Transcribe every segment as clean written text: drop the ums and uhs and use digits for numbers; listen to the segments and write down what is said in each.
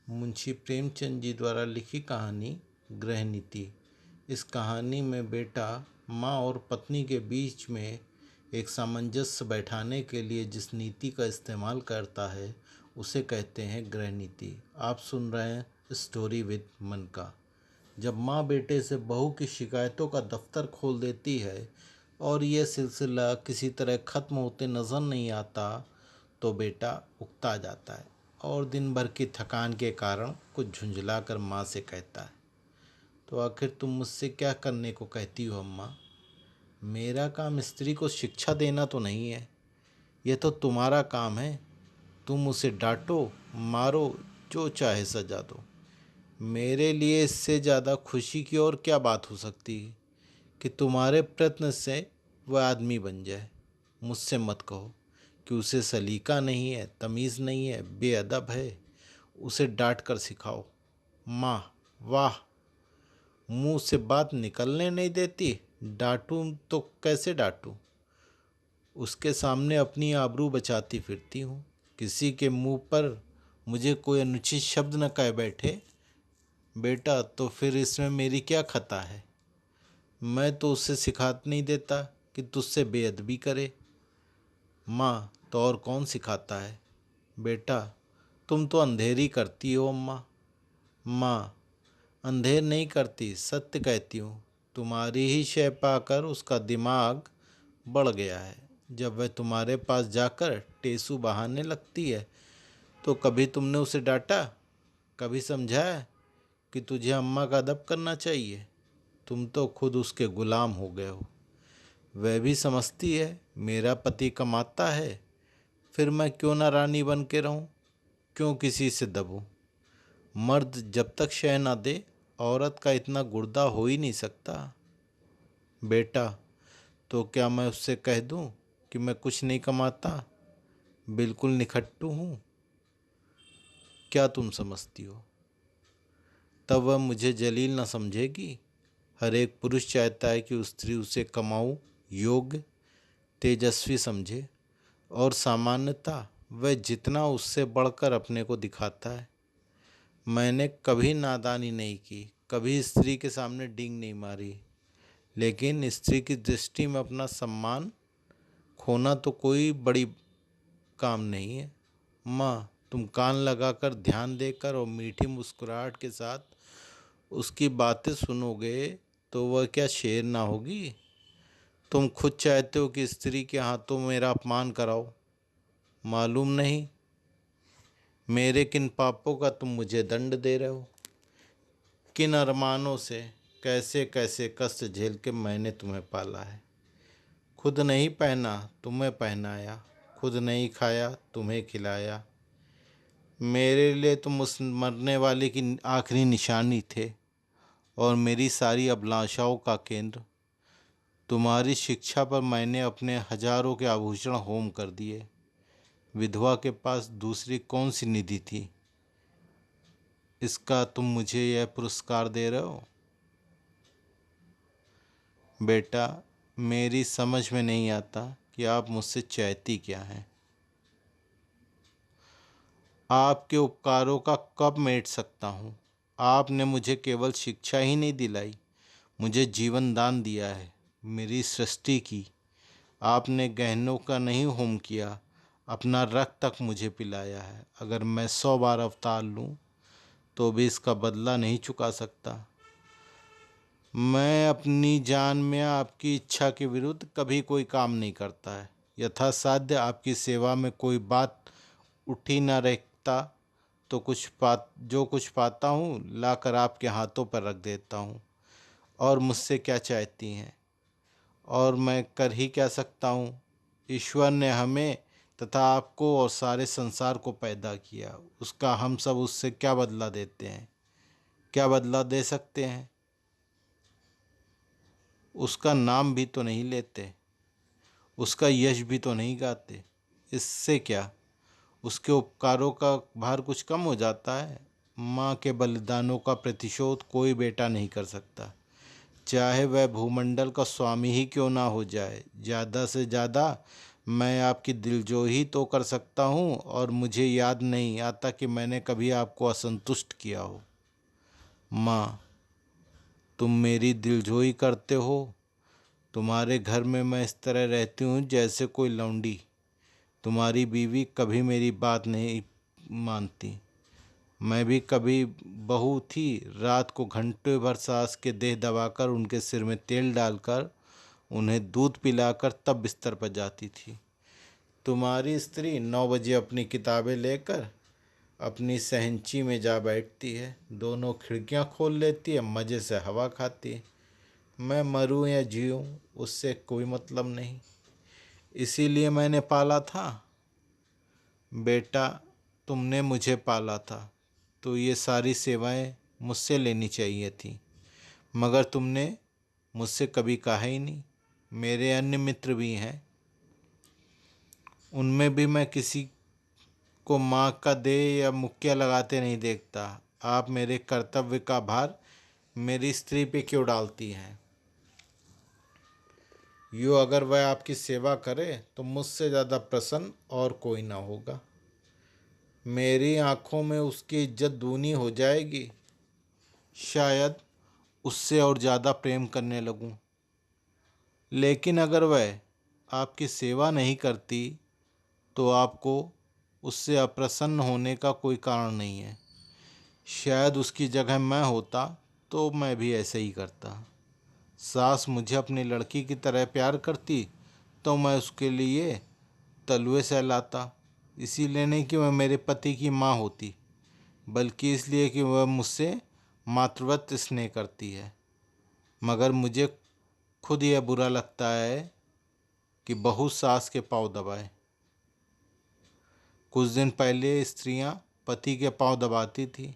मुंशी प्रेमचंद जी द्वारा लिखी कहानी गृहनीति। इस कहानी में बेटा माँ और पत्नी के बीच में एक सामंजस्य बैठाने के लिए जिस नीति का इस्तेमाल करता है उसे कहते हैं गृहनीति। आप सुन रहे हैं स्टोरी विद मनका। जब माँ बेटे से बहू की शिकायतों का दफ्तर खोल देती है और यह सिलसिला किसी तरह ख़त्म होते नज़र नहीं आता तो बेटा उकता जाता है और दिन भर की थकान के कारण कुछ झुंझलाकर माँ से कहता है, तो आखिर तुम मुझसे क्या करने को कहती हो अम्मा? मेरा काम स्त्री को शिक्षा देना तो नहीं है, यह तो तुम्हारा काम है। तुम उसे डांटो, मारो, जो चाहे सजा दो। मेरे लिए इससे ज़्यादा खुशी की और क्या बात हो सकती है कि तुम्हारे प्रयत्न से वह आदमी बन जाए। मुझसे मत कहो कि उसे सलीका नहीं है, तमीज़ नहीं है, बेअदब है। उसे डांट कर सिखाओ। माँ, वाह, मुंह से बात निकलने नहीं देती। डांटूं तो कैसे डांटूं? उसके सामने अपनी आबरू बचाती फिरती हूँ। किसी के मुंह पर मुझे कोई अनुचित शब्द न कह बैठे बेटा तो फिर इसमें मेरी क्या खता है? मैं तो उसे सिखा नहीं देता कि तुझसे बेअदबी करे। माँ, तो और कौन सिखाता है? बेटा, तुम तो अंधेरी करती हो अम्मा। माँ, अंधेर नहीं करती, सत्य कहती हूँ। तुम्हारी ही शय पाकर उसका दिमाग बढ़ गया है। जब वह तुम्हारे पास जाकर टेसू बहाने लगती है तो कभी तुमने उसे डांटा? कभी समझाया कि तुझे अम्मा का अदब करना चाहिए? तुम तो खुद उसके गुलाम हो गए हो। वह भी समझती है मेरा पति कमाता है, फिर मैं क्यों ना रानी बन के रहूं, क्यों किसी से दबूं? मर्द जब तक शह ना दे औरत का इतना गुर्दा हो ही नहीं सकता। बेटा, तो क्या मैं उससे कह दूं कि मैं कुछ नहीं कमाता, बिल्कुल निखट्टू हूँ? क्या तुम समझती हो? तब वह मुझे जलील न समझेगी? हर एक पुरुष चाहता है कि स्त्री उसे कमाऊ योग्य, तेजस्वी समझे और सामान्यतः वह जितना उससे बढ़कर अपने को दिखाता है। मैंने कभी नादानी नहीं की, कभी स्त्री के सामने डींग नहीं मारी, लेकिन स्त्री की दृष्टि में अपना सम्मान खोना तो कोई बड़ी काम नहीं है। माँ, तुम कान लगाकर ध्यान देकर और मीठी मुस्कुराहट के साथ उसकी बातें सुनोगे तो वह क्या शेर ना होगी? तुम खुद चाहते हो कि स्त्री के हाथों मेरा अपमान कराओ। मालूम नहीं मेरे किन पापों का तुम मुझे दंड दे रहे हो, किन अरमानों से कैसे कैसे कष्ट झेल के मैंने तुम्हें पाला है। खुद नहीं पहना, तुम्हें पहनाया, खुद नहीं खाया, तुम्हें खिलाया। मेरे लिए तुम उस मरने वाले की आखिरी निशानी थे और मेरी सारी अभिलाषाओं का केंद्र। तुम्हारी शिक्षा पर मैंने अपने हजारों के आभूषण होम कर दिए। विधवा के पास दूसरी कौन सी निधि थी? इसका तुम मुझे यह पुरस्कार दे रहे हो? बेटा, मेरी समझ में नहीं आता कि आप मुझसे चाहती क्या हैं। आपके उपकारों का कब मेट सकता हूँ? आपने मुझे केवल शिक्षा ही नहीं दिलाई, मुझे जीवन दान दिया है, मेरी सृष्टि की। आपने गहनों का नहीं होम किया, अपना रक्त तक मुझे पिलाया है। अगर मैं 100 बार अवतार लूँ तो भी इसका बदला नहीं चुका सकता। मैं अपनी जान में आपकी इच्छा के विरुद्ध कभी कोई काम नहीं करता है। यथासाध्य आपकी सेवा में कोई बात उठी न रखता तो जो कुछ पाता हूँ लाकर आपके हाथों पर रख देता हूँ। और मुझसे क्या चाहती हैं? और मैं कर ही क्या सकता हूँ? ईश्वर ने हमें तथा आपको और सारे संसार को पैदा किया, उसका हम सब उससे क्या बदला देते हैं? क्या बदला दे सकते हैं? उसका नाम भी तो नहीं लेते, उसका यश भी तो नहीं गाते। इससे क्या उसके उपकारों का भार कुछ कम हो जाता है? माँ के बलिदानों का प्रतिशोध कोई बेटा नहीं कर सकता, चाहे वह भूमंडल का स्वामी ही क्यों ना हो जाए। ज़्यादा से ज़्यादा मैं आपकी दिलजोई तो कर सकता हूँ और मुझे याद नहीं आता कि मैंने कभी आपको असंतुष्ट किया हो। माँ, तुम मेरी दिलजोई करते हो। तुम्हारे घर में मैं इस तरह रहती हूँ जैसे कोई लौंडी। तुम्हारी बीवी कभी मेरी बात नहीं मानती। मैं भी कभी बहू थी, रात को घंटे भर सास के देह दबाकर उनके सिर में तेल डालकर उन्हें दूध पिलाकर तब बिस्तर पर जाती थी। तुम्हारी स्त्री 9 बजे अपनी किताबें लेकर अपनी सहनची में जा बैठती है, दोनों खिड़कियां खोल लेती है, मज़े से हवा खाती है। मैं मरूं या जीऊं उससे कोई मतलब नहीं, इसीलिए मैंने पाला था। बेटा, तुमने मुझे पाला था तो ये सारी सेवाएं मुझसे लेनी चाहिए थी, मगर तुमने मुझसे कभी कहा ही नहीं। मेरे अन्य मित्र भी हैं, उनमें भी मैं किसी को माँ का देह या मुक्किया लगाते नहीं देखता। आप मेरे कर्तव्य का भार मेरी स्त्री पे क्यों डालती हैं? यूँ अगर वह आपकी सेवा करे तो मुझसे ज़्यादा प्रसन्न और कोई ना होगा। मेरी आंखों में उसकी इज्जत दूनी हो जाएगी, शायद उससे और ज़्यादा प्रेम करने लगूं। लेकिन अगर वह आपकी सेवा नहीं करती तो आपको उससे अप्रसन्न होने का कोई कारण नहीं है। शायद उसकी जगह मैं होता तो मैं भी ऐसे ही करता। सास मुझे अपनी लड़की की तरह प्यार करती तो मैं उसके लिए तलवे सहलाता, इसीलिए नहीं कि वह मेरे पति की माँ होती, बल्कि इसलिए कि वह मुझसे मातृवत स्नेह करती है। मगर मुझे खुद यह बुरा लगता है कि बहू सास के पांव दबाए। कुछ दिन पहले स्त्रियां पति के पांव दबाती थी,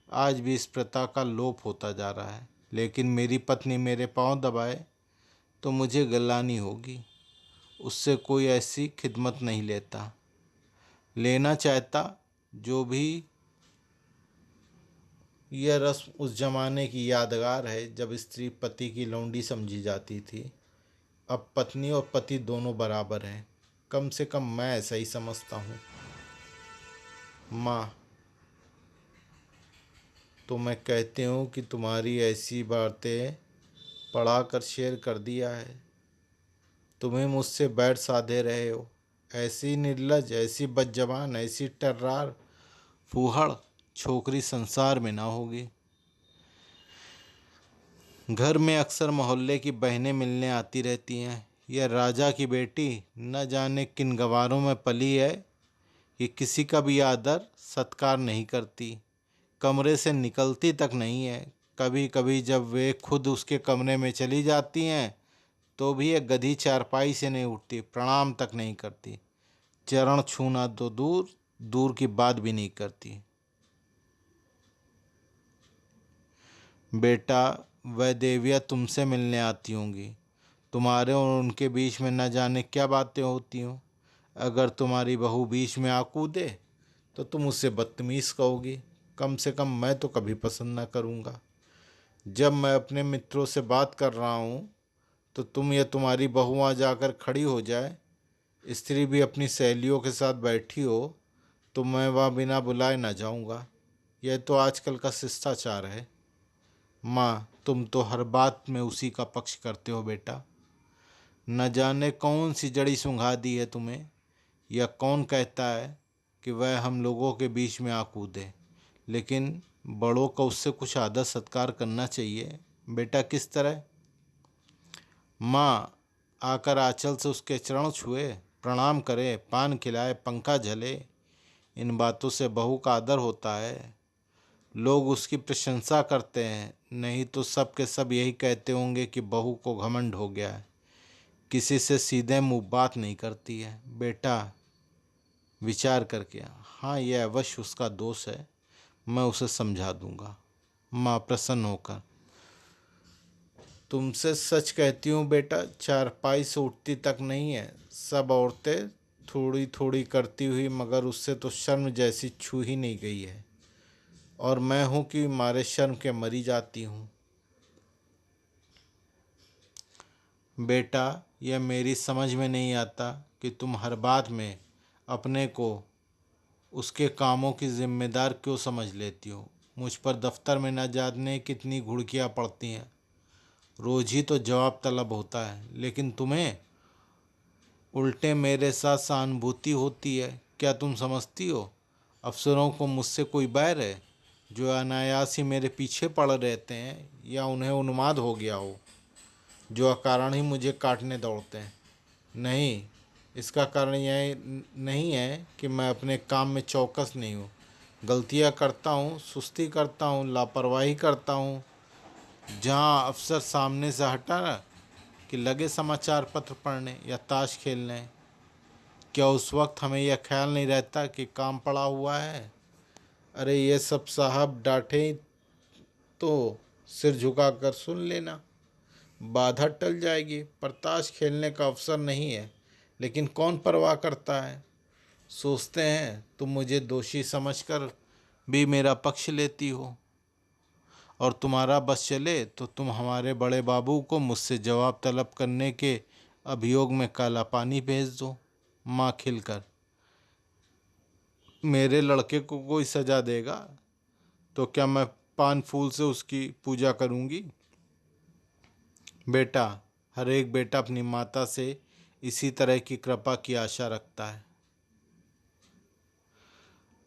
आज भी इस प्रथा का लोप होता जा रहा है। लेकिन मेरी पत्नी मेरे पांव दबाए तो मुझे गलानी होगी। उससे कोई ऐसी खिदमत नहीं लेना चाहता। जो भी यह रस्म उस जमाने की यादगार है जब स्त्री पति की लौंडी समझी जाती थी। अब पत्नी और पति दोनों बराबर हैं, कम से कम मैं ऐसा ही समझता हूँ। माँ, तो मैं कहती हूँ कि तुम्हारी ऐसी बातें पढ़ा कर शेयर कर दिया है। तुम्हें मुझसे बैर साधे रहे हो। ऐसी निर्लज, ऐसी बदजबान, ऐसी टर्रार फूहड़ छोकरी संसार में ना होगी। घर में अक्सर मोहल्ले की बहनें मिलने आती रहती हैं। यह राजा की बेटी न जाने किन गवारों में पली है, ये किसी का भी आदर सत्कार नहीं करती, कमरे से निकलती तक नहीं है। कभी कभी जब वे खुद उसके कमरे में चली जाती हैं तो भी यह गधी चारपाई से नहीं उठती, प्रणाम तक नहीं करती, चरण छूना तो दूर दूर की बात भी नहीं करती। बेटा, वह देवियाँ तुमसे मिलने आती होंगी, तुम्हारे और उनके बीच में न जाने क्या बातें होती हों। अगर तुम्हारी बहू बीच में आ कूदे तो तुम उससे बदतमीज़ कहोगी। कम से कम मैं तो कभी पसंद ना करूँगा। जब मैं अपने मित्रों से बात कर रहा हूँ तो तुम या तुम्हारी बहू वहाँ जाकर खड़ी हो जाए, स्त्री भी अपनी सहेलियों के साथ बैठी हो, तो मैं वहाँ बिना बुलाए ना जाऊँगा। यह तो आजकल का शिष्टाचार है। माँ, तुम तो हर बात में उसी का पक्ष करते हो बेटा। न जाने कौन सी जड़ी सूंघा दी है तुम्हें, या कौन कहता है कि वह हम लोगों के बीच में आ कूदे। लेकिन बड़ों का उससे कुछ आदर सत्कार करना चाहिए। बेटा, किस तरह? माँ, आकर आंचल से उसके चरण छुए, प्रणाम करे, पान खिलाए, पंखा झले। इन बातों से बहू का आदर होता है। लोग उसकी प्रशंसा करते हैं, नहीं तो सब के सब यही कहते होंगे कि बहू को घमंड हो गया है, किसी से सीधे मुंह बात नहीं करती है। बेटा, विचार करके, हाँ, यह अवश्य उसका दोष है, मैं उसे समझा दूंगा। माँ प्रसन्न होकर, तुमसे सच कहती हूँ बेटा, चारपाई से उठती तक नहीं है। सब औरतें थोड़ी थोड़ी करती हुई, मगर उससे तो शर्म जैसी छू ही नहीं गई है, और मैं हूँ कि मारे शर्म के मरी जाती हूँ। बेटा, यह मेरी समझ में नहीं आता कि तुम हर बात में अपने को उसके कामों की जिम्मेदार क्यों समझ लेती हो। मुझ पर दफ्तर में न जाने कितनी घुड़कियाँ पड़ती हैं, रोज ही तो जवाब तलब होता है, लेकिन तुम्हें उल्टे मेरे साथ सहानुभूति होती है। क्या तुम समझती हो अफसरों को मुझसे कोई बैर है, जो अनायास ही मेरे पीछे पड़ रहते हैं, या उन्हें उन्माद हो गया हो जो अकारण ही मुझे काटने दौड़ते हैं? नहीं, इसका कारण यह नहीं है कि मैं अपने काम में चौकस नहीं हूँ। गलतियाँ करता हूँ, सुस्ती करता हूँ, लापरवाही करता हूँ। जहाँ अफसर सामने से हटा ना कि लगे समाचार पत्र पढ़ने या ताश खेलने, क्या उस वक्त हमें यह ख्याल नहीं रहता कि काम पड़ा हुआ है? अरे ये सब साहब डांटे तो सिर झुकाकर सुन लेना, बाधा टल जाएगी। पर ताश खेलने का अवसर नहीं है, लेकिन कौन परवाह करता है। सोचते हैं तुम मुझे दोषी समझकर भी मेरा पक्ष लेती हो, और तुम्हारा बस चले तो तुम हमारे बड़े बाबू को मुझसे जवाब तलब करने के अभियोग में काला पानी भेज दो। माँ खिलकर, मेरे लड़के को कोई सजा देगा तो क्या मैं पान फूल से उसकी पूजा करूंगी? बेटा, हर एक बेटा अपनी माता से इसी तरह की कृपा की आशा रखता है,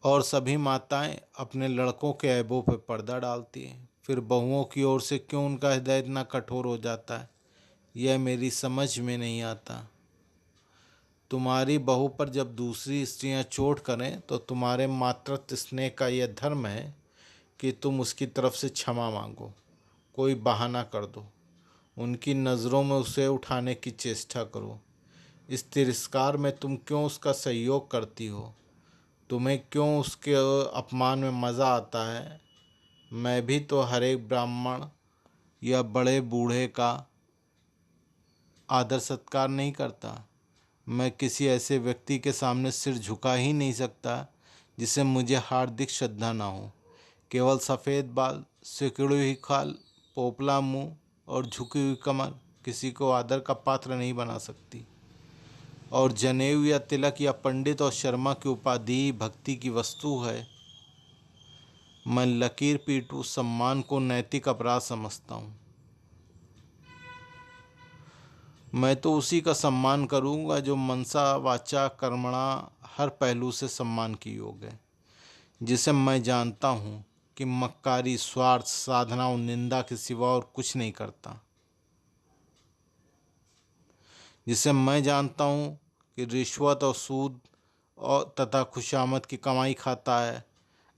और सभी माताएं अपने लड़कों के ऐबों पर पर्दा डालती हैं। फिर बहुओं की ओर से क्यों उनका हृदय इतना कठोर हो जाता है, यह मेरी समझ में नहीं आता। तुम्हारी बहू पर जब दूसरी स्त्रियां चोट करें तो तुम्हारे मातृत्व स्नेह का यह धर्म है कि तुम उसकी तरफ से क्षमा मांगो, कोई बहाना कर दो, उनकी नज़रों में उसे उठाने की चेष्टा करो। इस तिरस्कार में तुम क्यों उसका सहयोग करती हो? तुम्हें क्यों उसके अपमान में मज़ा आता है? मैं भी तो हर एक ब्राह्मण या बड़े बूढ़े का आदर सत्कार नहीं करता। मैं किसी ऐसे व्यक्ति के सामने सिर झुका ही नहीं सकता जिसे मुझे हार्दिक श्रद्धा ना हो। केवल सफ़ेद बाल, सिकुड़ी हुई खाल, पोपला मुंह और झुकी हुई कमर किसी को आदर का पात्र नहीं बना सकती। और जनेऊ या तिलक या पंडित और शर्मा की उपाधि भक्ति की वस्तु है। मैं लकीर पीटू सम्मान को नैतिक अपराध समझता हूँ। मैं तो उसी का सम्मान करूँगा जो मनसा वाचा कर्मणा हर पहलू से सम्मान की योग्य है, जिसे मैं जानता हूँ कि मक्कारी, स्वार्थ, साधना और निंदा के सिवा और कुछ नहीं करता, जिसे मैं जानता हूँ कि रिश्वत और सूद और तथा खुशामद की कमाई खाता है।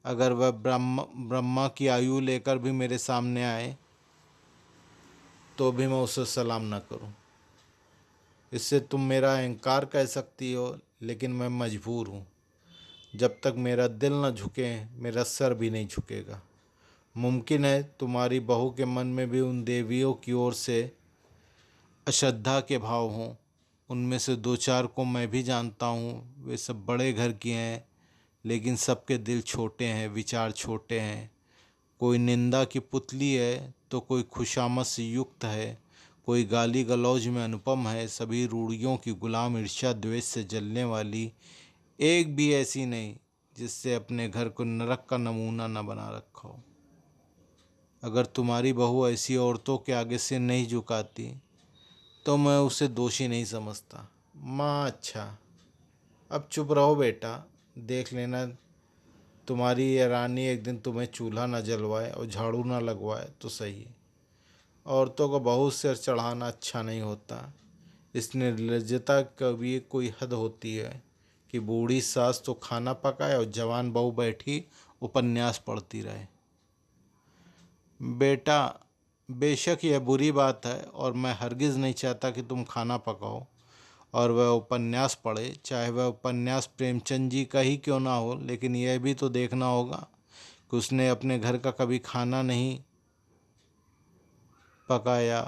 अगर वह ब्रह्मा की आयु लेकर भी मेरे सामने आए तो भी मैं उसे सलाम न करूं। इससे तुम मेरा अहंकार कह सकती हो, लेकिन मैं मजबूर हूँ। जब तक मेरा दिल न झुके मेरा सर भी नहीं झुकेगा। मुमकिन है तुम्हारी बहू के मन में भी उन देवियों की ओर से अश्रद्धा के भाव हों। उनमें से दो चार को मैं भी जानता हूँ। वे सब बड़े घर की हैं, लेकिन सबके दिल छोटे हैं, विचार छोटे हैं। कोई निंदा की पुतली है तो कोई खुशामद से युक्त है, कोई गाली गलौज में अनुपम है। सभी रूढ़ियों की गुलाम, ईर्ष्या द्वेष से जलने वाली, एक भी ऐसी नहीं जिससे अपने घर को नरक का नमूना न बना रखा हो। अगर तुम्हारी बहू ऐसी औरतों के आगे सिर नहीं झुकाती तो मैं उसे दोषी नहीं समझता। माँ, अच्छा, अब चुप रहो बेटा। देख लेना तुम्हारी ये रानी एक दिन तुम्हें चूल्हा न जलवाए और झाड़ू न लगवाए तो सही। औरतों को बहुत सिर चढ़ाना अच्छा नहीं होता। इस निर्लज्जता का भी कोई हद होती है कि बूढ़ी सास तो खाना पकाए और जवान बहू बैठी उपन्यास पढ़ती रहे। बेटा, बेशक यह बुरी बात है और मैं हरगिज़ नहीं चाहता कि तुम खाना पकाओ और वह उपन्यास पढ़े, चाहे वह उपन्यास प्रेमचंद जी का ही क्यों ना हो। लेकिन यह भी तो देखना होगा कि उसने अपने घर का कभी खाना नहीं पकाया।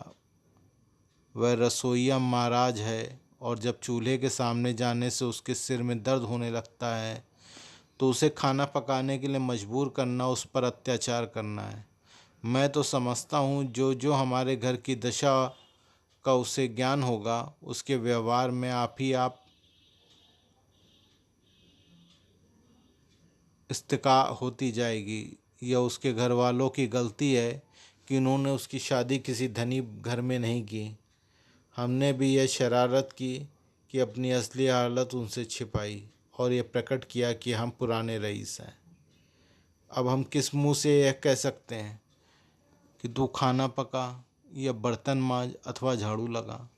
वह रसोइया महाराज है, और जब चूल्हे के सामने जाने से उसके सिर में दर्द होने लगता है तो उसे खाना पकाने के लिए मजबूर करना उस पर अत्याचार करना है। मैं तो समझता हूँ जो जो हमारे घर की दशा का उसे ज्ञान होगा, उसके व्यवहार में आप ही आप इस्तिका होती जाएगी। यह उसके घर वालों की गलती है कि उन्होंने उसकी शादी किसी धनी घर में नहीं की। हमने भी यह शरारत की कि अपनी असली हालत उनसे छिपाई और ये प्रकट किया कि हम पुराने रईस हैं। अब हम किस मुंह से यह कह सकते हैं कि तू खाना पका या बर्तन मांज अथवा झाड़ू लगा।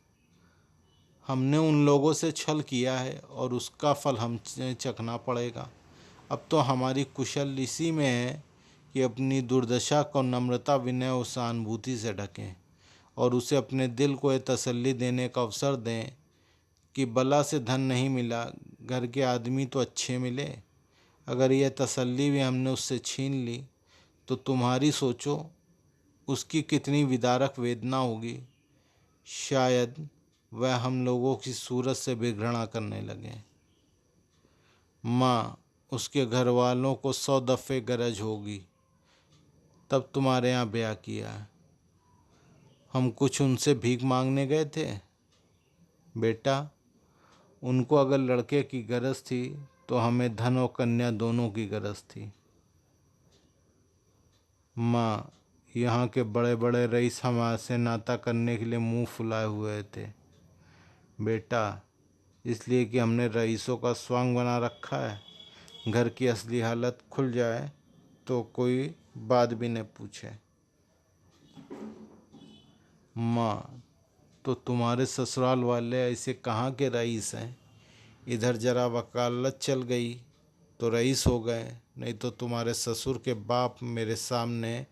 हमने उन लोगों से छल किया है और उसका फल हमें चखना पड़ेगा। अब तो हमारी कुशल इसी में है कि अपनी दुर्दशा को नम्रता, विनय और सहानुभूति से ढकें और उसे अपने दिल को यह तसल्ली देने का अवसर दें कि बला से धन नहीं मिला, घर के आदमी तो अच्छे मिले। अगर यह तसल्ली भी हमने उससे छीन ली तो तुम्हारी सोचो उसकी कितनी विदारक वेदना होगी। शायद वह हम लोगों की सूरत से भी घृणा करने लगे। माँ, उसके घर वालों को 100 दफ़े गरज होगी तब तुम्हारे यहाँ ब्याह किया है। हम कुछ उनसे भीख मांगने गए थे? बेटा, उनको अगर लड़के की गरज थी तो हमें धन और कन्या दोनों की गरज थी। माँ, यहाँ के बड़े बड़े रईस हमारे नाता करने के लिए मुंह फुलाए हुए थे। बेटा, इसलिए कि हमने रईसों का स्वांग बना रखा है। घर की असली हालत खुल जाए तो कोई बात भी न पूछे। माँ, तो तुम्हारे ससुराल वाले ऐसे कहाँ के रईस हैं? इधर जरा वकालत चल गई तो रईस हो गए, नहीं तो तुम्हारे ससुर के बाप मेरे सामने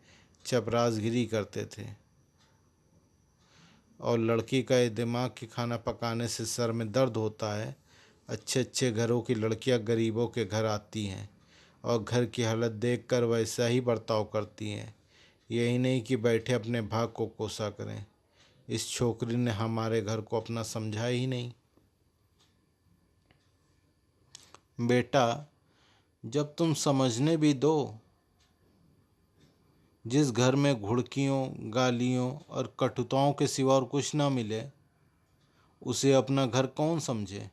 चपरासगिरी करते थे। और लड़की का ये दिमाग कि खाना पकाने से सर में दर्द होता है। अच्छे अच्छे घरों की लड़कियां गरीबों के घर आती हैं और घर की हालत देखकर वैसा ही बर्ताव करती हैं। यही नहीं कि बैठे अपने भाग को कोसा करें। इस छोकरी ने हमारे घर को अपना समझा ही नहीं। बेटा, जब तुम समझने भी दो, जिस घर में घुड़कियों, गालियों और कटुताओं के सिवा और कुछ ना मिले, उसे अपना घर कौन समझे?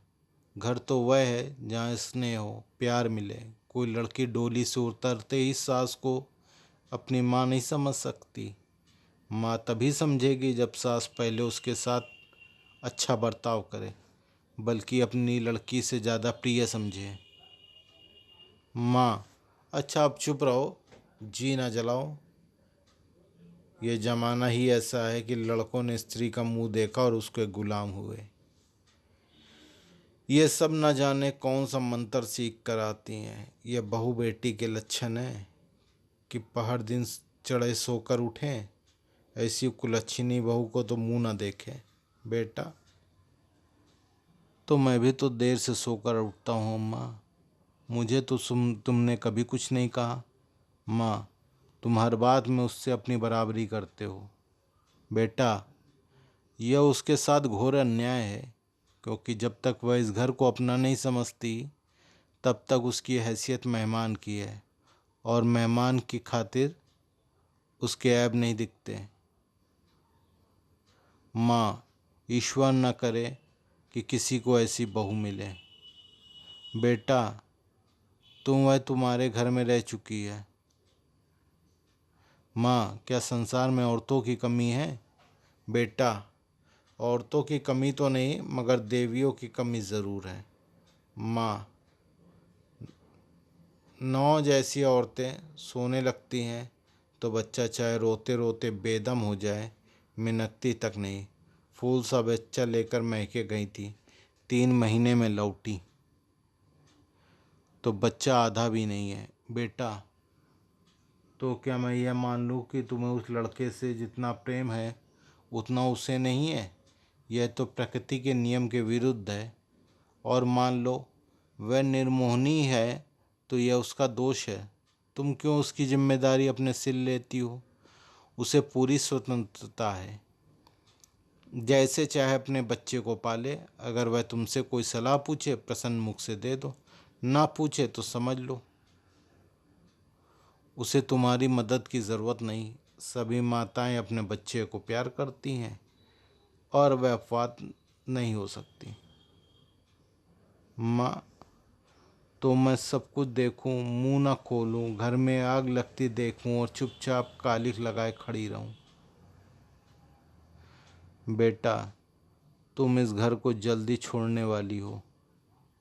घर तो वह है जहाँ स्नेह हो, प्यार मिले। कोई लड़की डोली से उतरते ही सास को अपनी माँ नहीं समझ सकती। माँ तभी समझेगी जब सास पहले उसके साथ अच्छा बर्ताव करे, बल्कि अपनी लड़की से ज़्यादा प्रिय समझे। माँ, अच्छा अब चुप रहो, जी ना जलाओ। ये ज़माना ही ऐसा है कि लड़कों ने स्त्री का मुंह देखा और उसके गुलाम हुए। ये सब न जाने कौन सा मंत्र सीख कर आती हैं। ये बहू बेटी के लक्षण हैं कि पहर दिन चढ़े सोकर उठें। ऐसी कुलच्छिनी बहू को तो मुंह न देखें। बेटा, तो मैं भी तो देर से सोकर उठता हूँ अम्मा। मुझे तो तुमने कभी कुछ नहीं कहा। माँ, तुम हर बात में उससे अपनी बराबरी करते हो। बेटा, यह उसके साथ घोर अन्याय है, क्योंकि जब तक वह इस घर को अपना नहीं समझती तब तक उसकी हैसियत मेहमान की है और मेहमान की खातिर उसके ऐब नहीं दिखते। माँ, ईश्वर न करे कि किसी को ऐसी बहू मिले। बेटा, वह तुम्हारे घर में रह चुकी है। माँ, क्या संसार में औरतों की कमी है? बेटा, औरतों की कमी तो नहीं, मगर देवियों की कमी ज़रूर है। माँ, 9 जैसी औरतें सोने लगती हैं तो बच्चा चाहे रोते रोते बेदम हो जाए, मिनकती तक नहीं। फूल सा बच्चा लेकर महके गई थी, 3 महीने में लौटी तो बच्चा आधा भी नहीं है। बेटा, तो क्या मैं यह मान लूँ कि तुम्हें उस लड़के से जितना प्रेम है उतना उसे नहीं है? यह तो प्रकृति के नियम के विरुद्ध है। और मान लो वह निर्मोहनी है तो यह उसका दोष है। तुम क्यों उसकी जिम्मेदारी अपने सिर लेती हो? उसे पूरी स्वतंत्रता है, जैसे चाहे अपने बच्चे को पाले। अगर वह तुमसे कोई सलाह पूछे, प्रसन्न मुख से दे दो, ना पूछे तो समझ लो उसे तुम्हारी मदद की ज़रूरत नहीं। सभी माताएं अपने बच्चे को प्यार करती हैं और वह अपवाद नहीं हो सकती। माँ, तो मैं सब कुछ देखूं, मुंह ना खोलूं, घर में आग लगती देखूं और चुपचाप कालिख लगाए खड़ी रहूं। बेटा, तुम इस घर को जल्दी छोड़ने वाली हो,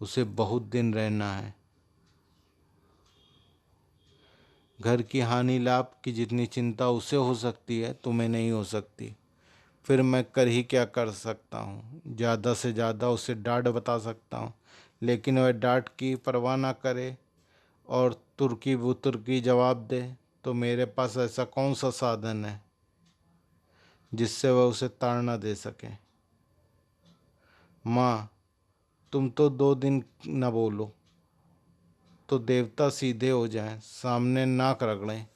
उसे बहुत दिन रहना है। घर की हानि लाभ की जितनी चिंता उसे हो सकती है, तुम्हें नहीं हो सकती। फिर मैं कर ही क्या कर सकता हूँ? ज़्यादा से ज़्यादा उसे डांट बता सकता हूँ, लेकिन वह डांट की परवाह ना करे और तुर्की वो तुर्की जवाब दे, तो मेरे पास ऐसा कौन सा साधन है जिससे वह उसे ताड़ना दे सके? माँ, तुम तो 2 दिन न बोलो तो देवता सीधे हो जाएं, सामने नाक रगड़ें।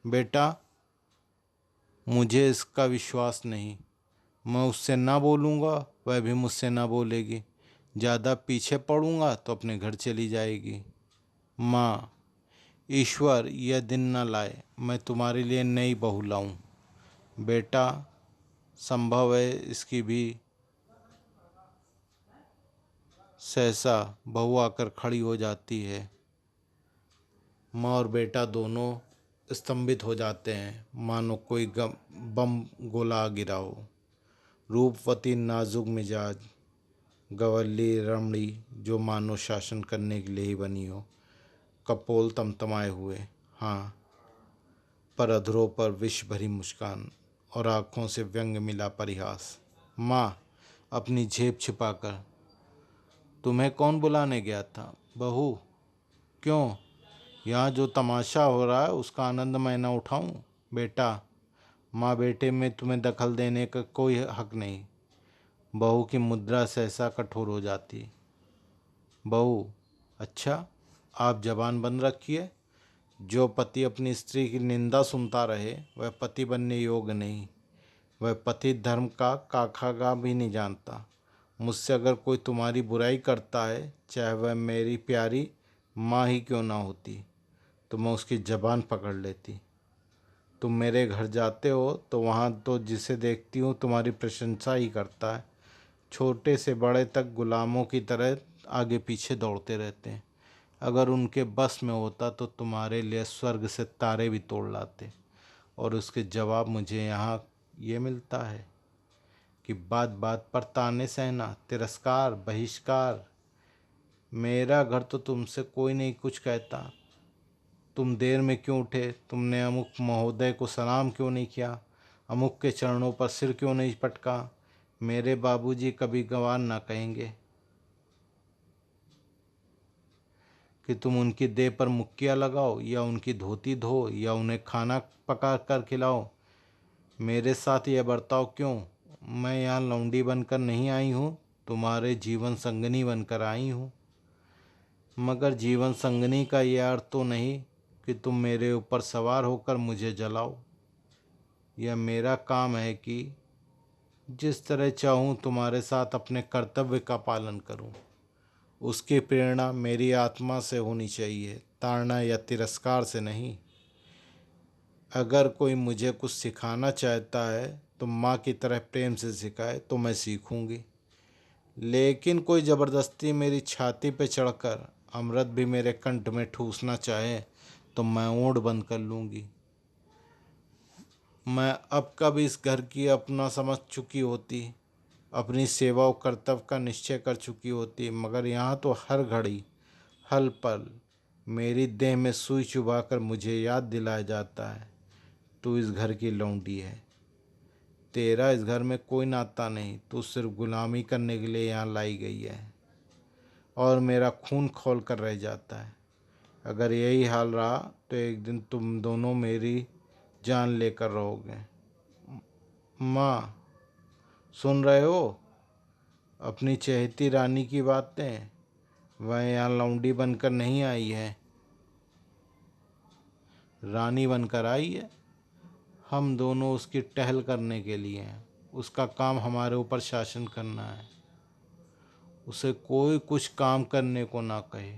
बेटा, मुझे इसका विश्वास नहीं। मैं उससे ना बोलूँगा, वह भी मुझसे ना बोलेगी। ज़्यादा पीछे पड़ूंगा तो अपने घर चली जाएगी। माँ, ईश्वर यह दिन न लाए मैं तुम्हारे लिए नई बहू लाऊं। बेटा, संभव है इसकी भी। सहसा बहू आकर खड़ी हो जाती है। माँ और बेटा दोनों स्तंभित हो जाते हैं, मानो कोई बम गोला गिरा हो। रूपवती नाजुक मिजाज गवल्ली रमणी, जो मानो शासन करने के लिए ही बनी हो, कपोल तमतमाए हुए, हाँ, पर अधरों पर विष भरी मुस्कान और आँखों से व्यंग मिला परिहास। माँ, अपनी जेब छिपाकर, तुम्हें कौन बुलाने गया था? बहू, क्यों? यहाँ जो तमाशा हो रहा है उसका आनंद मैं न उठाऊं? बेटा, माँ बेटे में तुम्हें दखल देने का कोई हक नहीं। बहू की मुद्रा सहसा कठोर हो जाती। बहू, अच्छा, आप जबान बंद रखिए। जो पति अपनी स्त्री की निंदा सुनता रहे वह पति बनने योग्य नहीं। वह पति धर्म का काखा का भी नहीं जानता। मुझसे अगर कोई तुम्हारी बुराई करता है, चाहे वह मेरी प्यारी माँ ही क्यों ना होती, तो मैं उसकी जबान पकड़ लेती। तुम मेरे घर जाते हो तो वहाँ तो जिसे देखती हूँ तुम्हारी प्रशंसा ही करता है। छोटे से बड़े तक गुलामों की तरह आगे पीछे दौड़ते रहते हैं। अगर उनके बस में होता तो तुम्हारे लिए स्वर्ग से तारे भी तोड़ लाते। और उसके जवाब मुझे यहाँ ये मिलता है कि बात बात पर ताने सहना, तिरस्कार, बहिष्कार। मेरा घर तो तुमसे कोई नहीं कुछ कहता। तुम देर में क्यों उठे? तुमने अमुक महोदय को सलाम क्यों नहीं किया? अमुक के चरणों पर सिर क्यों नहीं पटका? मेरे बाबूजी कभी गवार ना कहेंगे कि तुम उनकी देह पर मुक्कियाँ लगाओ या उनकी धोती धो या उन्हें खाना पका कर खिलाओ। मेरे साथ यह बर्ताव क्यों? मैं यहाँ लौंडी बनकर नहीं आई हूँ, तुम्हारे जीवन संगनी बनकर आई हूँ। मगर जीवन संगनी का यह अर्थ तो नहीं कि तुम मेरे ऊपर सवार होकर मुझे जलाओ। यह मेरा काम है कि जिस तरह चाहूँ तुम्हारे साथ अपने कर्तव्य का पालन करूँ। उसकी प्रेरणा मेरी आत्मा से होनी चाहिए, ताड़ना या तिरस्कार से नहीं। अगर कोई मुझे कुछ सिखाना चाहता है तो माँ की तरह प्रेम से सिखाए तो मैं सीखूंगी। लेकिन कोई ज़बरदस्ती मेरी छाती पे चढ़कर अमृत भी मेरे कंठ में ठूसना चाहे तो मैं ओंठ बंद कर लूँगी। मैं अब कब इस घर की अपना समझ चुकी होती, अपनी सेवा और कर्तव्य का निश्चय कर चुकी होती, मगर यहाँ तो हर घड़ी हर पल मेरी देह में सुई चुभाकर मुझे याद दिलाया जाता है, तू इस घर की लौंडी है। तेरा इस घर में कोई नाता नहीं, तू सिर्फ गुलामी करने के लिए यहाँ लाई गई है। और मेरा खून खौल कर रह जाता है। अगर यही हाल रहा तो एक दिन तुम दोनों मेरी जान लेकर रहोगे। माँ, सुन रहे हो अपनी चहेती रानी की बातें? वह यहाँ लौंडी बनकर नहीं आई है, रानी बनकर आई है। हम दोनों उसकी टहल करने के लिए हैं। उसका काम हमारे ऊपर शासन करना है। उसे कोई कुछ काम करने को ना कहे।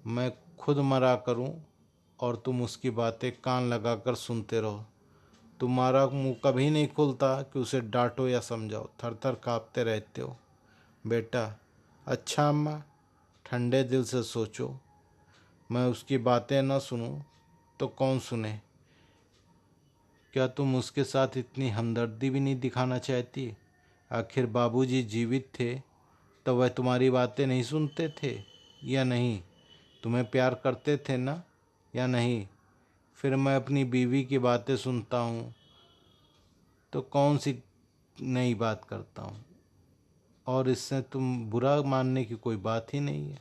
मैं खुद मरा करूं और तुम उसकी बातें कान लगाकर सुनते रहो। तुम्हारा मुंह कभी नहीं खुलता कि उसे डांटो या समझाओ, थर थर काँपते रहते हो। बेटा, अच्छा अम्मा, ठंडे दिल से सोचो। मैं उसकी बातें न सुनूं तो कौन सुने? क्या तुम उसके साथ इतनी हमदर्दी भी नहीं दिखाना चाहती? आखिर बाबूजी जीवित थे तो वह तुम्हारी बातें नहीं सुनते थे या नहीं? तुम्हें प्यार करते थे ना, या नहीं? फिर मैं अपनी बीवी की बातें सुनता हूँ तो कौन सी नई बात करता हूँ, और इससे तुम बुरा मानने की कोई बात ही नहीं है।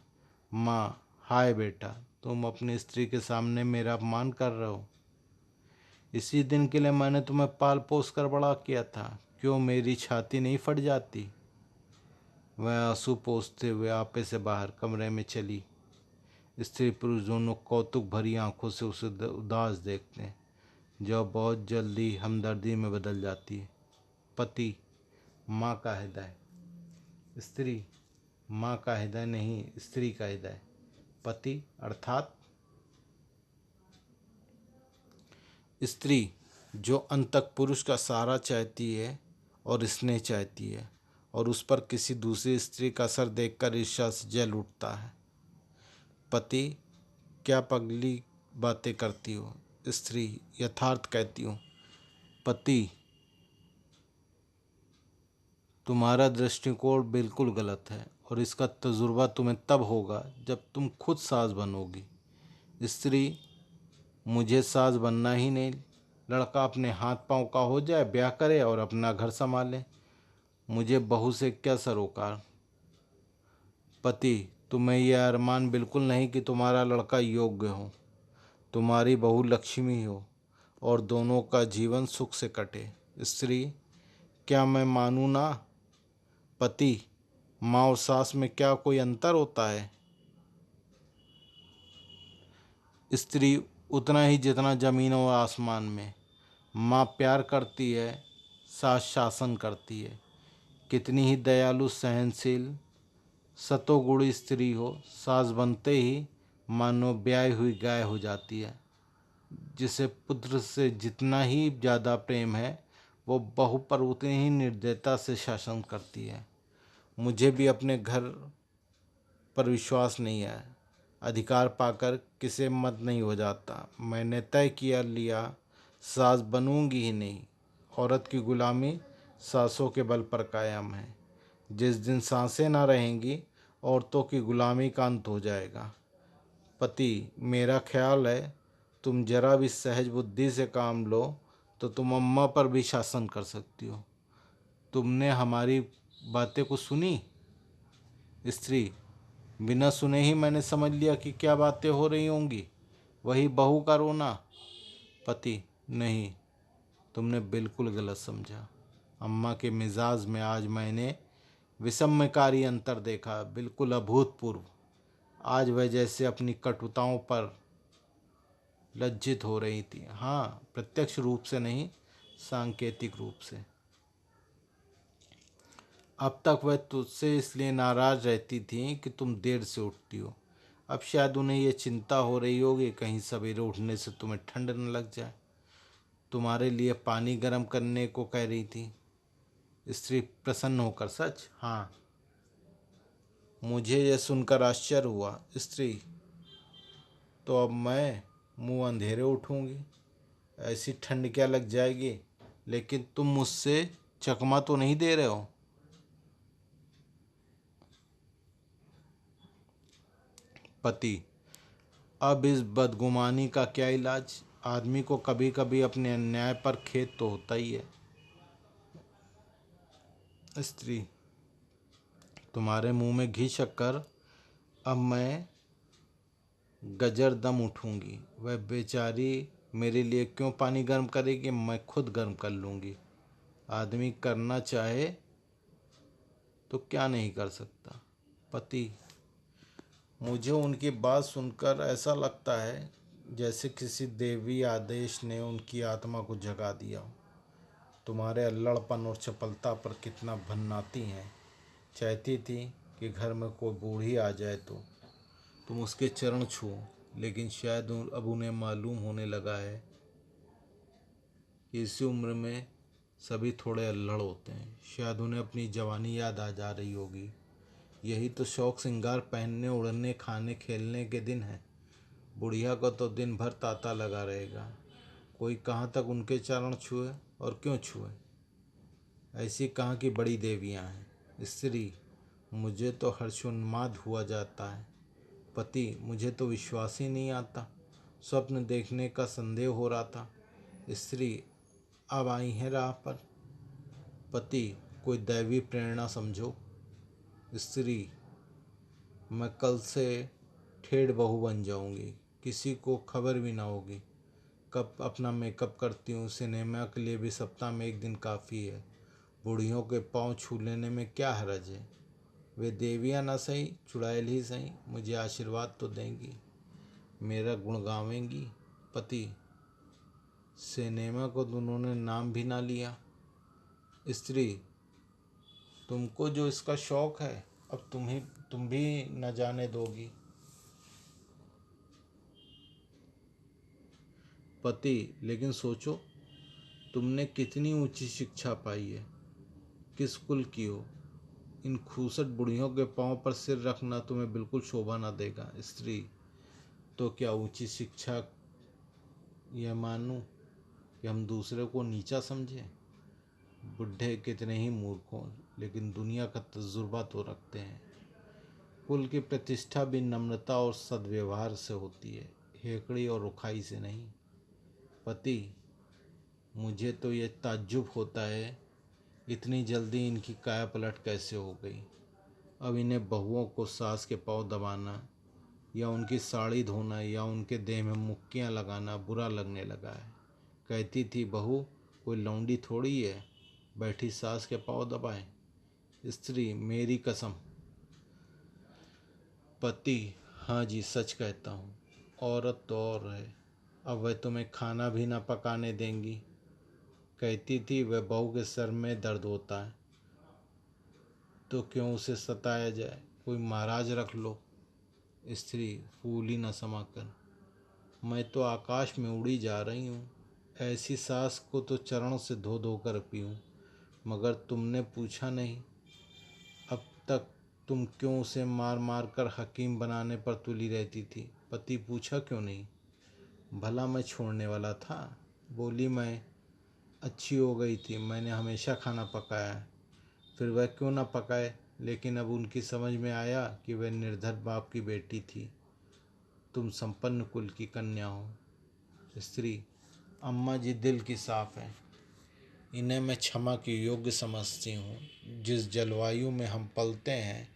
माँ, हाय बेटा, तुम अपनी स्त्री के सामने मेरा अपमान कर रहे हो। इसी दिन के लिए मैंने तुम्हें पाल पोस कर बड़ा किया था, क्यों मेरी छाती नहीं फट जाती? वह आंसू पोंछते हुए आपे से बाहर कमरे में चली। स्त्री पुरुष दोनों कौतुक भरी आंखों से उसे उदास देखते हैं, जो बहुत जल्दी हमदर्दी में बदल जाती है। पति, माँ का हृदय। स्त्री, माँ का हृदय नहीं, स्त्री का हृदय। पति अर्थात स्त्री, जो अंत तक पुरुष का सहारा चाहती है और स्नेह चाहती है, और उस पर किसी दूसरी स्त्री का असर देखकर ईर्ष्या से जल उठता है। पति, क्या पगली बातें करती हो? स्त्री, यथार्थ कहती हूँ। पति, तुम्हारा दृष्टिकोण बिल्कुल गलत है और इसका तजुर्बा तुम्हें तब होगा जब तुम खुद सास बनोगी। स्त्री, मुझे सास बनना ही नहीं। लड़का अपने हाथ पांव का हो जाए, ब्याह करे और अपना घर संभाले। मुझे बहू से क्या सरोकार? पति, तुम्हें यह अरमान बिल्कुल नहीं कि तुम्हारा लड़का योग्य हो, तुम्हारी बहू लक्ष्मी हो और दोनों का जीवन सुख से कटे। स्त्री, क्या मैं मानूं ना? पति, माँ और सास में क्या कोई अंतर होता है? स्त्री, उतना ही जितना जमीन और आसमान में। माँ प्यार करती है, सास शासन करती है। कितनी ही दयालु, सहनशील, सतोगुणी स्त्री हो, सास बनते ही मानो ब्याही हुई गाय हो जाती है। जिसे पुत्र से जितना ही ज़्यादा प्रेम है, वो बहू पर उतनी ही निर्दयता से शासन करती है। मुझे भी अपने घर पर विश्वास नहीं है। अधिकार पाकर किसे मत नहीं हो जाता। मैंने तय किया लिया, सास बनूंगी ही नहीं। औरत की गुलामी सांसों के बल पर कायम है। जिस दिन सांसें ना रहेंगी, औरतों की गुलामी का अंत हो जाएगा। पति, मेरा ख्याल है तुम जरा भी सहज बुद्धि से काम लो तो तुम अम्मा पर भी शासन कर सकती हो। तुमने हमारी बातें को सुनी? स्त्री, बिना सुने ही मैंने समझ लिया कि क्या बातें हो रही होंगी। वही बहू का रोना। पति, नहीं, तुमने बिल्कुल गलत समझा। अम्मा के मिजाज में आज मैंने विषमकारी अंतर देखा, बिल्कुल अभूतपूर्व। आज वह जैसे अपनी कटुताओं पर लज्जित हो रही थी। हाँ, प्रत्यक्ष रूप से नहीं, सांकेतिक रूप से। अब तक वह तुझसे इसलिए नाराज रहती थी कि तुम देर से उठती हो। अब शायद उन्हें यह चिंता हो रही होगी कहीं सवेरे उठने से तुम्हें ठंड न लग जाए। तुम्हारे लिए पानी गर्म करने को कह रही थी। स्त्री प्रसन्न होकर, सच? हाँ। मुझे यह सुनकर आश्चर्य हुआ। स्त्री, तो अब मैं मुंह अंधेरे उठूंगी? ऐसी ठंड क्या लग जाएगी? लेकिन तुम मुझसे चकमा तो नहीं दे रहे हो? पति, अब इस बदगुमानी का क्या इलाज? आदमी को कभी कभी अपने अन्याय पर खेद तो होता ही है। स्त्री, तुम्हारे मुंह में घी शक्कर। अब मैं गजर दम उठूंगी। वह बेचारी मेरे लिए क्यों पानी गर्म करेगी? मैं खुद गर्म कर लूंगी। आदमी करना चाहे तो क्या नहीं कर सकता। पति, मुझे उनकी बात सुनकर ऐसा लगता है जैसे किसी देवी आदेश ने उनकी आत्मा को जगा दिया हो। तुम्हारे अल्लड़पन और चपलता पर कितना भन्नाती हैं। चाहती थी कि घर में कोई बूढ़ी आ जाए तो तुम उसके चरण छुओ, लेकिन शायद अब उन्हें मालूम होने लगा है कि इसी उम्र में सभी थोड़े अल्लड़ होते हैं। शायद उन्हें अपनी जवानी याद आ जा रही होगी यही तो शौक श्रृंगार, पहनने ओढ़ने खाने खेलने के दिन है। बुढ़िया को तो दिन भर तांता लगा रहेगा। कोई कहाँ तक उनके चरण छुए और क्यों छुए। ऐसी कहाँ की बड़ी देवियाँ हैं। स्त्री, मुझे तो हर्षोन्माद हुआ जाता है। पति, मुझे तो विश्वास ही नहीं आता। स्वप्न देखने का संदेह हो रहा था। स्त्री, अब आई है राह पर। पति, कोई दैवी प्रेरणा समझो। स्त्री, मैं कल से ठेठ बहू बन जाऊंगी, किसी को खबर भी ना होगी। कब अपना मेकअप करती हूँ, सिनेमा के लिए भी सप्ताह में एक दिन काफ़ी है। बूढ़ियों के पाँव छू लेने में क्या हर्ज है। वे देवियाँ न सही, चुड़ैल ही सही, मुझे आशीर्वाद तो देंगी, मेरा गुण गावेंगी। पति, सिनेमा को तो उन्होंने नाम भी ना लिया। स्त्री, तुमको जो इसका शौक है, अब तुम भी न जाने दोगी। पति, लेकिन सोचो, तुमने कितनी ऊंची शिक्षा पाई है, किस कुल की हो। इन खूसट बुढ़ियों के पांव पर सिर रखना तुम्हें बिल्कुल शोभा न देगा। स्त्री, तो क्या ऊंची शिक्षा यह मानूं कि हम दूसरे को नीचा समझें। बुढ़े कितने ही मूर्ख हों, लेकिन दुनिया का तजुर्बा तो रखते हैं। कुल की प्रतिष्ठा भी नम्रता और सद्व्यवहार से होती है, हेकड़ी और रुखाई से नहीं। पति, मुझे तो ये ताज्जुब होता है, इतनी जल्दी इनकी काया पलट कैसे हो गई। अब इन्हें बहुओं को सास के पांव दबाना या उनकी साड़ी धोना या उनके देह में मुक्कियाँ लगाना बुरा लगने लगा है। कहती थी बहू कोई लौंडी थोड़ी है, बैठी सास के पांव दबाए। स्त्री, मेरी कसम। पति, हाँ जी, सच कहता हूँ। औरत तो और है, अब वह तुम्हें खाना भी ना पकाने देंगी। कहती थी वह बहू के सर में दर्द होता है तो क्यों उसे सताया जाए, कोई महाराज रख लो। स्त्री, फूली न समाकर, मैं तो आकाश में उड़ी जा रही हूँ। ऐसी सास को तो चरणों से धो धो कर पीऊँ, मगर तुमने पूछा नहीं। अब तक तुम क्यों उसे मार मार कर हकीम बनाने पर तुली रहती थी। पति, पूछा क्यों नहीं। भला मैं छोड़ने वाला था। बोली मैं अच्छी हो गई थी, मैंने हमेशा खाना पकाया है। फिर वह क्यों ना पकाए, लेकिन अब उनकी समझ में आया कि वह निर्धन बाप की बेटी थी, तुम संपन्न कुल की कन्या हो। स्त्री, अम्मा जी दिल की साफ है, इन्हें मैं क्षमा की योग्य समझती हूँ। जिस जलवायु में हम पलते हैं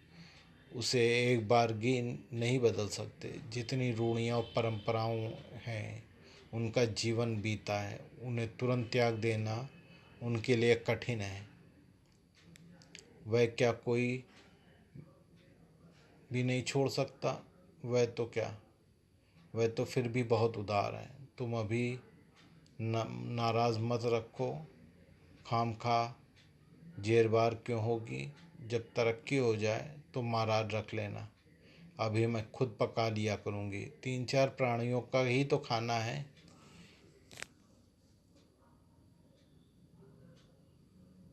उसे एक बारगी नहीं बदल सकते। जितनी रूढ़ियाँ और परंपराओं हैं उनका जीवन बीता है, उन्हें तुरंत त्याग देना उनके लिए कठिन है। वह क्या कोई भी नहीं छोड़ सकता। वह तो फिर भी बहुत उदार है। तुम अभी नाराज़ मत रखो, खामखा जेरबार क्यों होगी। जब तरक्की हो जाए तो महाराज रख लेना, अभी मैं खुद पका लिया करूँगी। 3-4 प्राणियों का ही तो खाना है।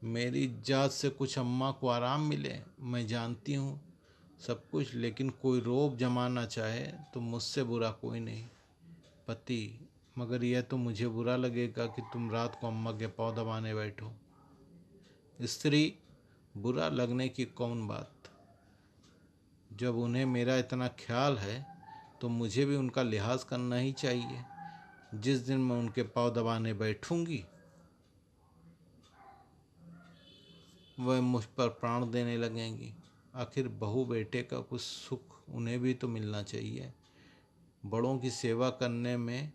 मेरी जात से कुछ अम्मा को आराम मिले, मैं जानती हूँ सब कुछ, लेकिन कोई रोब जमाना चाहे तो मुझसे बुरा कोई नहीं। पति, मगर यह तो मुझे बुरा लगेगा कि तुम रात को अम्मा के पाँव दबाने बैठो। स्त्री, बुरा लगने की कौन बात। जब उन्हें मेरा इतना ख्याल है तो मुझे भी उनका लिहाज करना ही चाहिए। जिस दिन मैं उनके पाँव दबाने बैठूंगी वह मुझ पर प्राण देने लगेंगी। आखिर बहू बेटे का कुछ सुख उन्हें भी तो मिलना चाहिए। बड़ों की सेवा करने में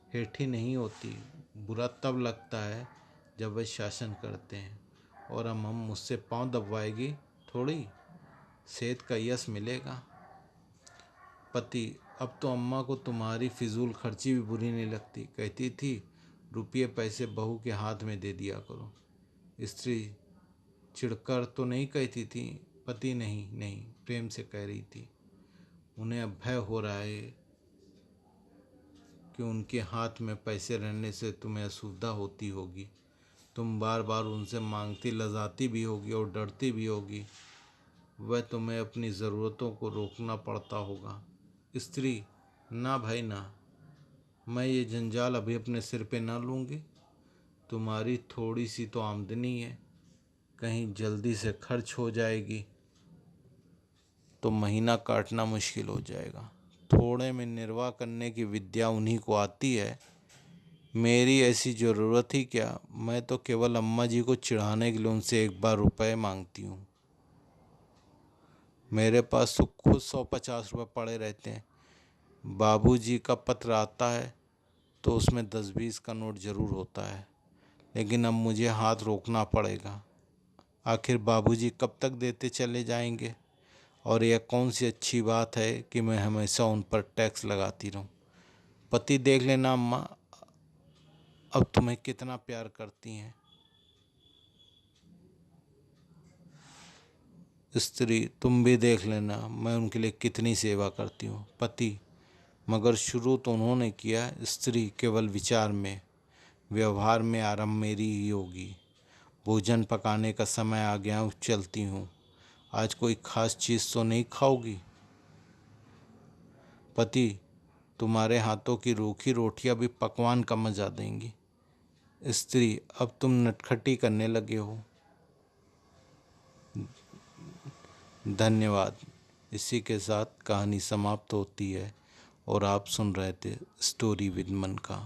हेठी नहीं होती। बुरा तब लगता है जब वे शासन करते हैं और हम मुझसे पाँव दबवाएगी थोड़ी सेहत का यश मिलेगा। पति, अब तो अम्मा को तुम्हारी फिजूल खर्ची भी बुरी नहीं लगती। कहती थी रुपये पैसे बहू के हाथ में दे दिया करो। स्त्री, चिढ़कर तो नहीं कहती थी। पति, नहीं नहीं, प्रेम से कह रही थी। उन्हें अब भय हो रहा है कि उनके हाथ में पैसे रहने से तुम्हें असुविधा होती होगी। तुम बार बार उनसे मांगती लजाती भी होगी और डरती भी होगी। वह तुम्हें अपनी ज़रूरतों को रोकना पड़ता होगा। स्त्री: ना भाई ना, मैं ये जंजाल अभी अपने सिर पे ना लूँगी। तुम्हारी थोड़ी सी तो आमदनी है, कहीं जल्दी से खर्च हो जाएगी तो महीना काटना मुश्किल हो जाएगा। थोड़े में निर्वाह करने की विद्या उन्हीं को आती है। मेरी ऐसी ज़रूरत ही क्या, मैं तो केवल अम्मा जी को चिढ़ाने के लिए उनसे एक बार रुपए मांगती हूँ। मेरे पास तो खुद 150 रुपये पड़े रहते हैं। बाबूजी का पत्र आता है तो उसमें 10-20 का नोट ज़रूर होता है, लेकिन अब मुझे हाथ रोकना पड़ेगा। आखिर बाबूजी कब तक देते चले जाएंगे? और यह कौन सी अच्छी बात है कि मैं हमेशा उन पर टैक्स लगाती रहूं। पति: देख लेना अम्मा, अब तुम्हें कितना प्यार करती हैं। स्त्री: तुम भी देख लेना मैं उनके लिए कितनी सेवा करती हूँ। पति: मगर शुरू तो उन्होंने किया। स्त्री: केवल विचार में, व्यवहार में आरंभ मेरी ही होगी। भोजन पकाने का समय आ गया, अब चलती हूँ। आज कोई खास चीज़ तो नहीं खाओगी? पति: तुम्हारे हाथों की रूखी रोटियां भी पकवान का मजा देंगी। स्त्री: अब तुम नटखटी करने लगे हो। धन्यवाद। इसी के साथ कहानी समाप्त होती है और आप सुन रहे थे स्टोरी विद मन का।